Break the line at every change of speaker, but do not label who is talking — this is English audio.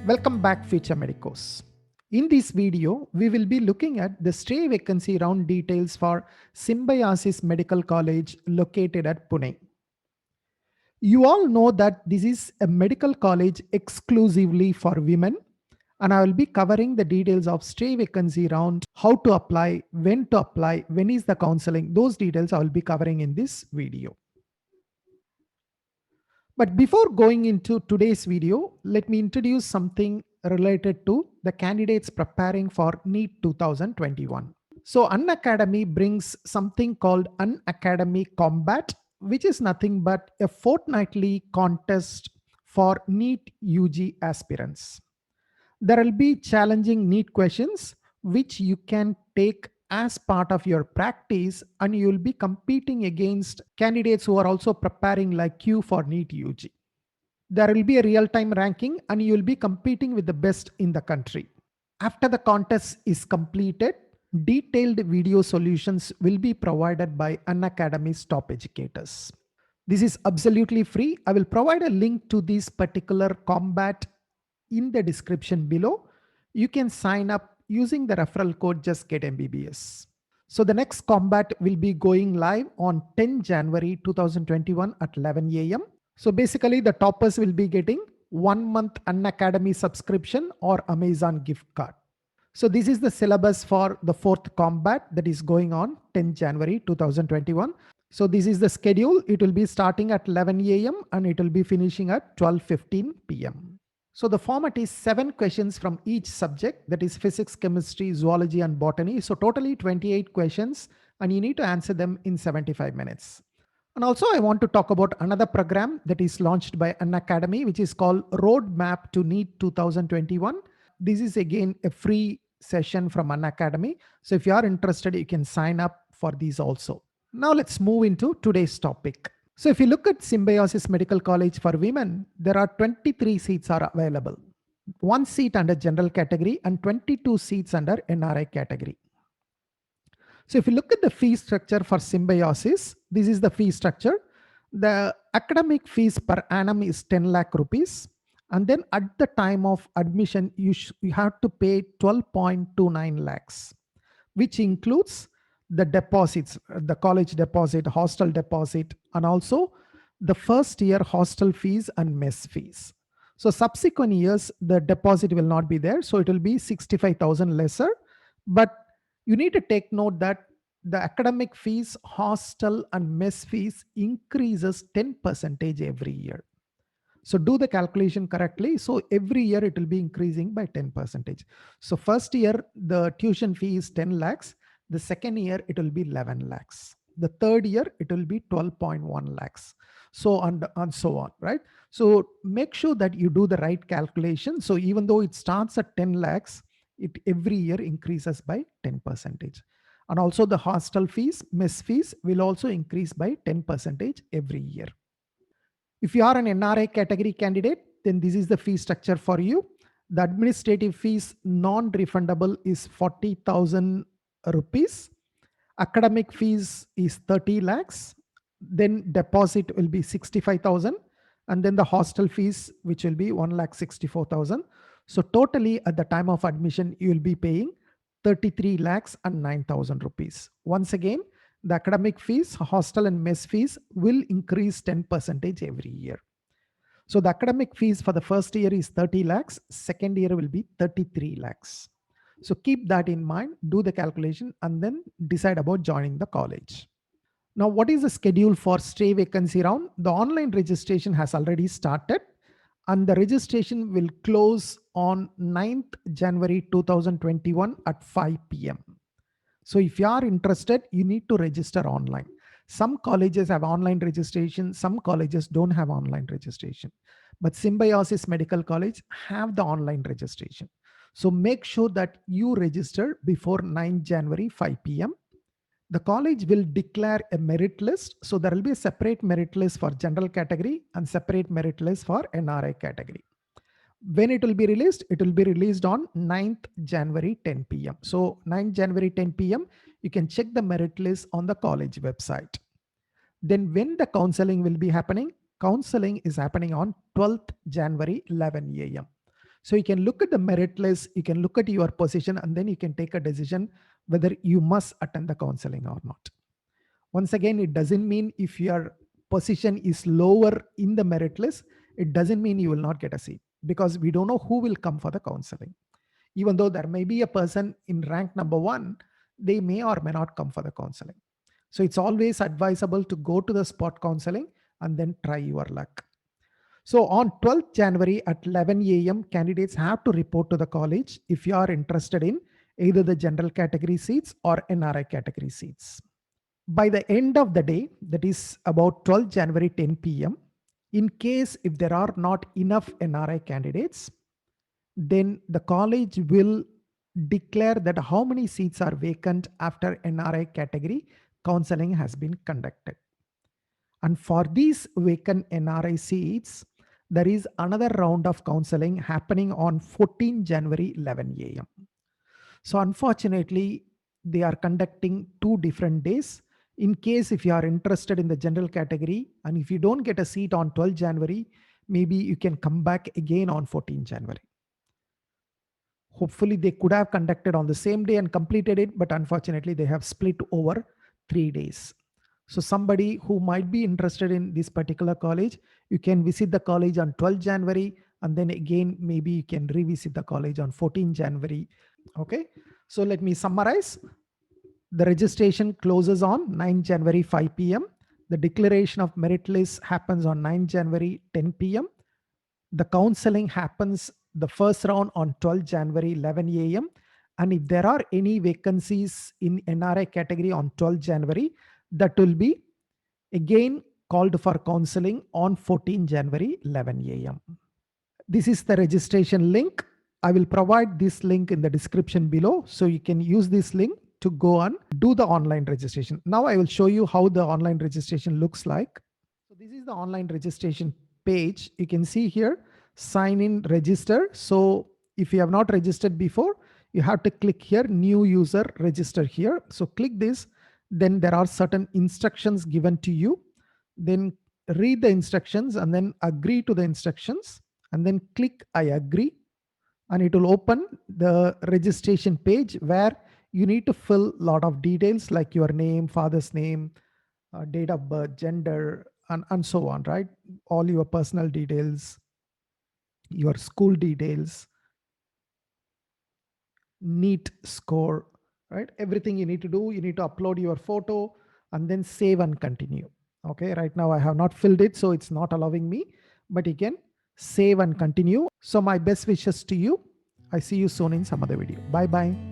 Welcome back, Future Medicos. In this video, we will be looking at the stray vacancy round details for Symbiosis Medical College located at Pune. You all know that this is a medical college exclusively for women, and I will be covering the details of stray vacancy round, how to apply, when is the counseling. Those details I will be covering in this video. But before going into today's video, let me introduce something related to the candidates preparing for NEET 2021. So Unacademy brings something called Unacademy Combat, which is nothing but a fortnightly contest for NEET UG aspirants. There will be challenging NEET questions which you can take as part of your practice, and you will be competing against candidates who are also preparing like you for NEET UG. There will be a real-time ranking and you will be competing with the best in the country. After the contest is completed, detailed video solutions will be provided by Unacademy's top educators. This is absolutely free. I will provide a link to this particular combat in the description below. You can sign up using the referral code JustGetMBBS. So the next combat will be going live on 10 January 2021 at 11 a.m. So basically the toppers will be getting 1 month Unacademy subscription or Amazon gift card. So this is the syllabus for the fourth combat that is going on 10 January 2021. So this is the schedule. It will be starting at 11 a.m. and it will be finishing at 12:15 p.m. So the format is 7 questions from each subject, that is physics, chemistry, zoology, and botany. So totally 28 questions, and you need to answer them in 75 minutes. And also I want to talk about another program that is launched by Unacademy, which is called Roadmap to NEET 2021. This is again a free session from Unacademy. So if you are interested, you can sign up for these also. Now let's move into today's topic. So if you look at Symbiosis Medical College for women, there are 23 seats are available. 1 seat under general category and 22 seats under NRI category. So if you look at the fee structure for Symbiosis, this is the fee structure. The academic fees per annum is 10 lakh rupees. And then at the time of admission, you have to pay 12.29 lakhs, which includes the deposits, the college deposit, hostel deposit, and also the first year hostel fees and mess fees. So subsequent years, the deposit will not be there. So it will be 65,000 lesser. But you need to take note that the academic fees, hostel and mess fees increases 10% every year. So do the calculation correctly. So every year it will be increasing by 10%. So first year, the tuition fee is 10 lakhs. The second year, it will be 11 lakhs. The third year, it will be 12.1 lakhs. So and so on, right? So make sure that you do the right calculation. So even though it starts at 10 lakhs, it every year increases by 10%. And also the hostel fees, mess fees will also increase by 10% every year. If you are an NRI category candidate, then this is the fee structure for you. The administrative fees non-refundable is 40,000 rupees. Academic fees is 30 lakhs. Then deposit will be 65,000. And then the hostel fees, which will be 1,64,000. So totally at the time of admission, you will be paying 33 lakhs and 9,000 rupees. Once again, the academic fees, hostel and mess fees will increase 10% every year. So the academic fees for the first year is 30 lakhs, second year will be 33 lakhs. So keep that in mind, do the calculation and then decide about joining the college. Now, what is the schedule for stray vacancy round? The online registration has already started and the registration will close on 9th January 2021 at 5 p.m. So if you are interested, you need to register online. Some colleges have online registration, some colleges don't have online registration. But Symbiosis Medical College have the online registration. So make sure that you register before 9 January 5 p.m. The college will declare a merit list. So there will be a separate merit list for general category and separate merit list for NRI category. When it will be released on 9th January 10 p.m. So 9th January 10 p.m. you can check the merit list on the college website. Then when the counseling will be happening? Counseling is happening on 12th January 11 a.m. So you can look at the merit list, you can look at your position, and then you can take a decision whether you must attend the counseling or not. Once again, it doesn't mean if your position is lower in the merit list, it doesn't mean you will not get a seat, because we don't know who will come for the counseling. Even though there may be a person in rank number 1, they may or may not come for the counseling. So it's always advisable to go to the spot counseling and then try your luck. So on 12th January at 11 a.m., candidates have to report to the college if you are interested in either the general category seats or NRI category seats. By the end of the day, that is about 12th January 10 p.m., in case if there are not enough NRI candidates, then the college will declare that how many seats are vacant after NRI category counseling has been conducted. And for these vacant NRI seats, there is another round of counseling happening on 14 January 11 a.m. So unfortunately, they are conducting 2 different days. In case if you are interested in the general category and if you don't get a seat on 12 January, maybe you can come back again on 14 January. Hopefully they could have conducted on the same day and completed it, but unfortunately they have split over 3 days. So somebody who might be interested in this particular college, you can visit the college on 12 January, and then again maybe you can revisit the college on 14 January. Okay, so let me summarize. The registration closes on 9 January 5 p.m. The declaration of merit list happens on 9 January 10 p.m. The counseling happens the first round on 12 January 11 a.m. And if there are any vacancies in NRI category on 12 January, that will be again called for counseling on 14 January 11 a.m. This is the registration link. I will provide this link in the description below, so you can use this link to go and do the online registration. Now I will show you how the online registration looks like. So this is the online registration page. You can see here, sign in, register. So if you have not registered before, you have to click here, new user, register here. So click this, then there are certain instructions given to you. Then read the instructions and then agree to the instructions, and then click I agree, and it will open the registration page where you need to fill a lot of details like your name, father's name, date of birth, gender, and so on, right? All your personal details, your school details, NEET score, right? Everything you need to do, you need to upload your photo and then save and continue. Okay, right now I have not filled it, so it's not allowing me, but you can save and continue. So my best wishes to you. I see you soon in some other video. Bye bye.